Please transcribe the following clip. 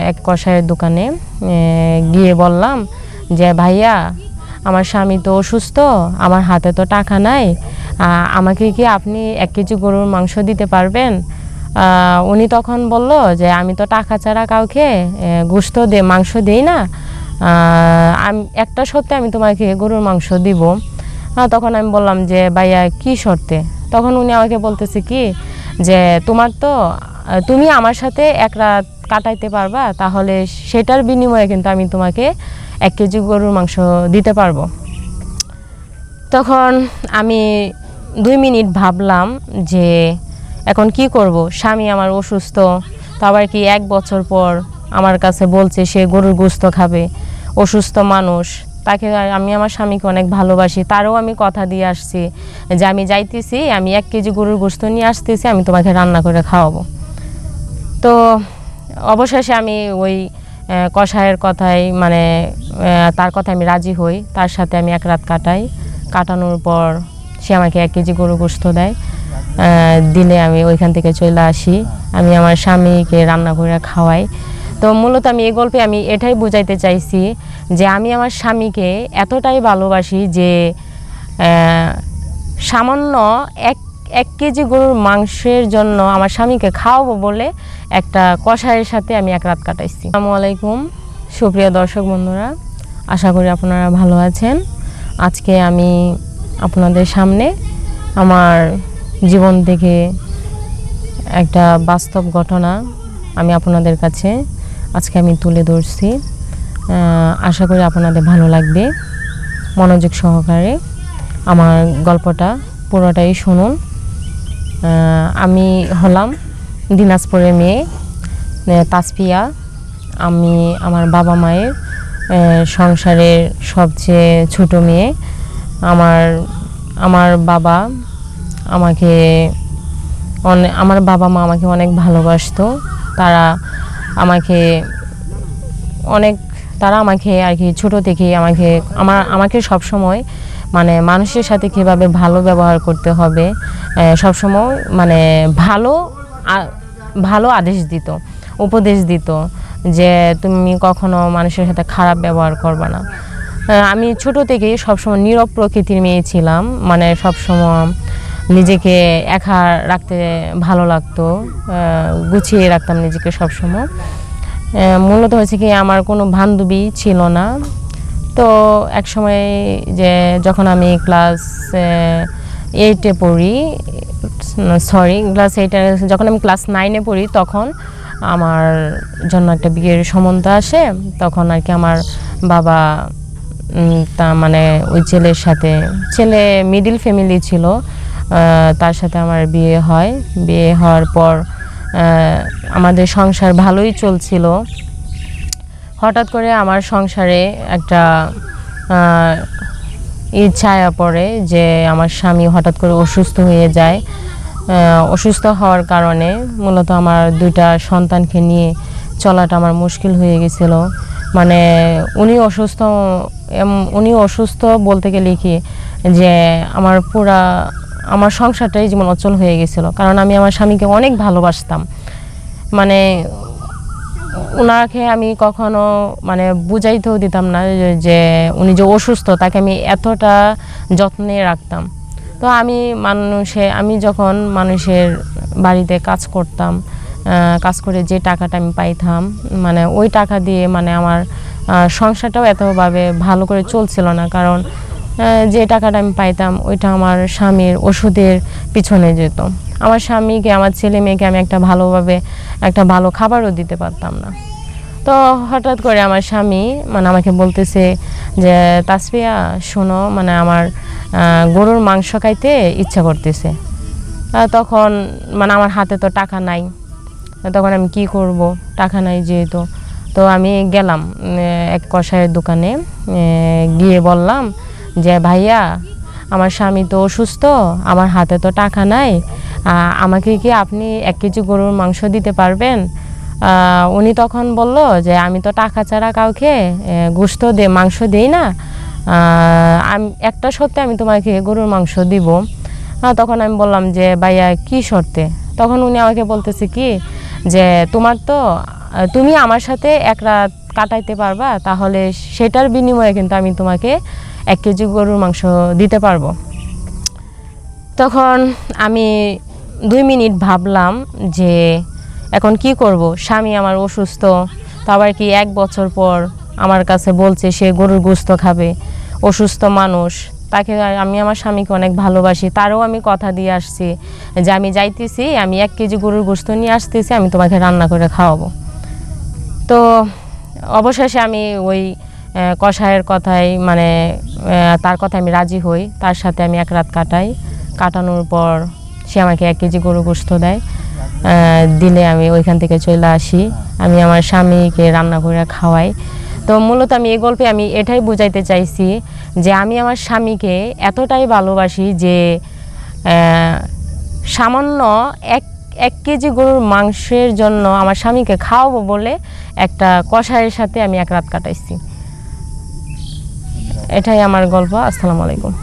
এক কষায়ের দোকানে গিয়ে বললাম যে ভাইয়া আমার স্বামী তো অসুস্থ, আমার হাতে তো টাকা নাই, আমাকে কি আপনি 1 কেজি গরুর মাংস দিতে পারবেন? উনি তখন বলল যে আমি তো টাকা ছাড়া কাউকে মাংস দিই না, আমি একটা শর্তে আমি তোমাকে গরুর মাংস দিব। তখন আমি বললাম যে ভাইয়া কি শর্তে? তখন উনি আমাকে বলতেছে কি যে তুমি আমার সাথে এক রাত কাটাইতে পারবা, তাহলে সেটার বিনিময়ে কিন্তু আমি তোমাকে 1 কেজি গরুর মাংস দিতে পারবো। তখন আমি 2 মিনিট ভাবলাম যে এখন কি করব, স্বামী আমার অসুস্থ, তো আবার কি 1 বছর পর আমার কাছে বলছে সে গরুর গোশত খাবে, অসুস্থ মানুষ, তাকে আমি আমার স্বামীকে অনেক ভালোবাসি, তারও আমি কথা দিয়ে আসছি যে আমি যাইতেছি, আমি 1 কেজি গরুর গোশত নিয়ে আসতেছি, আমি তোমাকে রান্না করে খাওয়াবো। তো অবশেষে আমি ওই কষায়ের কথায় তার কথায় আমি রাজি হই, তার সাথে আমি 1 রাত কাটাই। কাটানোর পর সে আমাকে 1 কেজি গরুর গোশত দেয়, দিলে আমি ওইখান থেকে চলে আসি, আমি আমার স্বামীকে রান্না করে খাওয়াই। তো মূলত আমি এই গল্পে আমি এটাই বোঝাইতে চাইছি যে আমি আমার স্বামীকে এতটাই ভালোবাসি যে সামান্য এক কেজি গরুর মাংসের জন্য আমার স্বামীকে খাওয়াবো বলে একটা কষায়ের সাথে আমি 1 রাত কাটাইছি। আসসালামু আলাইকুম সুপ্রিয় দর্শক বন্ধুরা, আশা করি আপনারা ভালো আছেন। আজকে আমি আপনাদের সামনে আমার জীবন থেকে একটা বাস্তব ঘটনা আমি আপনাদের কাছে আজকে আমি তুলে ধরছি। আশা করি আপনাদের ভালো লাগবে। মনোযোগ সহকারে আমার গল্পটা পুরোটাই শুনুন। আমি হলাম দিনাজপুরের মেয়ে তাসফিয়া। আমি আমার বাবা মায়ের সংসারের সবচেয়ে ছোট মেয়ে। আমার বাবা মা আমাকে অনেক ভালোবাসতো। তারা আমাকে আর কি ছোট থেকেই আমাকে সবসময় মানুষের সাথে কীভাবে ভালো ব্যবহার করতে হবে সবসময় ভালো উপদেশ দিত যে তুমি কখনো মানুষের সাথে খারাপ ব্যবহার করবে না। আমি ছোট থেকেই সবসময় নীরব প্রকৃতির মেয়ে ছিলাম, সবসময় নিজেকে একা রাখতে ভালো লাগতো, গুছিয়ে রাখতাম নিজেকে সবসময়। মূলত হয়েছে কি আমার কোনো বান্ধবী ছিল না। তো এক সময় যখন আমি ক্লাস 8-এ পড়ি, যখন আমি ক্লাস 9-এ পড়ি, তখন আমার জন্য একটা বিয়ের সম্বন্ধ আসে। তখন আর কি আমার বাবা ওই ছেলে মিডল ফ্যামিলি ছিল, তার সাথে আমার বিয়ে হয়। বিয়ে হওয়ার পর আমাদের সংসার ভালোই চলছিল। হঠাৎ করে আমার সংসারে একটা ছায়া পড়ে যে আমার স্বামী হঠাৎ করে অসুস্থ হয়ে যায়। অসুস্থ হওয়ার কারণে মূলত আমার 2টা সন্তানকে নিয়ে চলাটা আমার মুশকিল হয়ে গেছিল। উনি অসুস্থ বলতে গেলে কি যে আমার সংসারটাই যেমন অচল হয়ে গেছিল, কারণ আমি আমার স্বামীকে অনেক ভালোবাসতাম। ওনাকে আমি কখনো বুঝাইতেও দিতাম না যে উনি যে অসুস্থ, তাকে আমি এতটা যত্নে রাখতাম। তো আমি যখন মানুষের বাড়িতে কাজ করতাম, কাজ করে যে টাকাটা আমি পাইতাম, ওই টাকা দিয়ে আমার সংসারটাও এতভাবে ভালো করে চলছিল না, কারণ যে টাকাটা আমি পাইতাম ওইটা আমার স্বামীর ওষুধের পিছনে যেত। আমার স্বামীকে, আমার ছেলে মেয়েকে আমি একটা ভালো খাবারও দিতে পারতাম না। তো হঠাৎ করে আমার স্বামী আমাকে বলতেছে যে তাসফিয়া শোনো, আমার গরুর মাংস খাইতে ইচ্ছা করতেছে। তখন আমার হাতে তো টাকা নাই, তখন আমি কি করব, টাকা নাই যেহেতু। তো আমি গেলাম এক কষায়ের দোকানে, গিয়ে বললাম যে ভাইয়া আমার স্বামী তো অসুস্থ, আমার হাতে তো টাকা নাই, আমাকে কি আপনি 1 কেজি গরুর মাংস দিতে পারবেন? উনি তখন বলল যে আমি তো টাকা ছাড়া কাউকে মাংস দিই না, একটা শর্তে আমি তোমাকে গরুর মাংস দিব। তখন আমি বললাম যে ভাইয়া কি শর্তে? তখন উনি আমাকে বলতেছে কি যে তোমার তো তুমি আমার সাথে এক রাত কাটাইতে পারবা, তাহলে সেটার বিনিময়ে কিন্তু আমি তোমাকে 1 কেজি গরুর মাংস দিতে পারবো। তখন আমি 2 মিনিট ভাবলাম যে এখন কি করব, স্বামী আমার অসুস্থ, তো আবার কি 1 বছর পর আমার কাছে বলছে সে গরুর গোশত খাবে, অসুস্থ মানুষ, তাকে আমি আমার স্বামীকে অনেক ভালোবাসি, তারও আমি কথা দিয়ে আসছি যে আমি যাইতেছি, আমি 1 কেজি গরুর গোশত নিয়ে আসতেছি, আমি তোমাকে রান্না করে খাওয়াবো। তো অবশেষে আমি ওই কসাইয়ের কথায় মানে তার কথায় আমি রাজি হই, তার সাথে আমি 1 রাত কাটাই। কাটানোর পর সে আমাকে 1 কেজি গরুর গোশত দেয়, দিলে আমি ওইখান থেকে চলে আসি, আমি আমার স্বামীকে রান্না করে খাওয়াই। তো মূলত আমি এই গল্পে আমি এটাই বোঝাইতে চাইছি যে আমি আমার স্বামীকে এতটাই ভালোবাসি যে সামান্য এক কেজি গরুর মাংসের জন্য আমার স্বামীকে খাওয়াবো বলে একটা কসাইয়ের সাথে আমি 1 রাত কাটাইছি। এটাই আমার গল্প। আসসালামু আলাইকুম।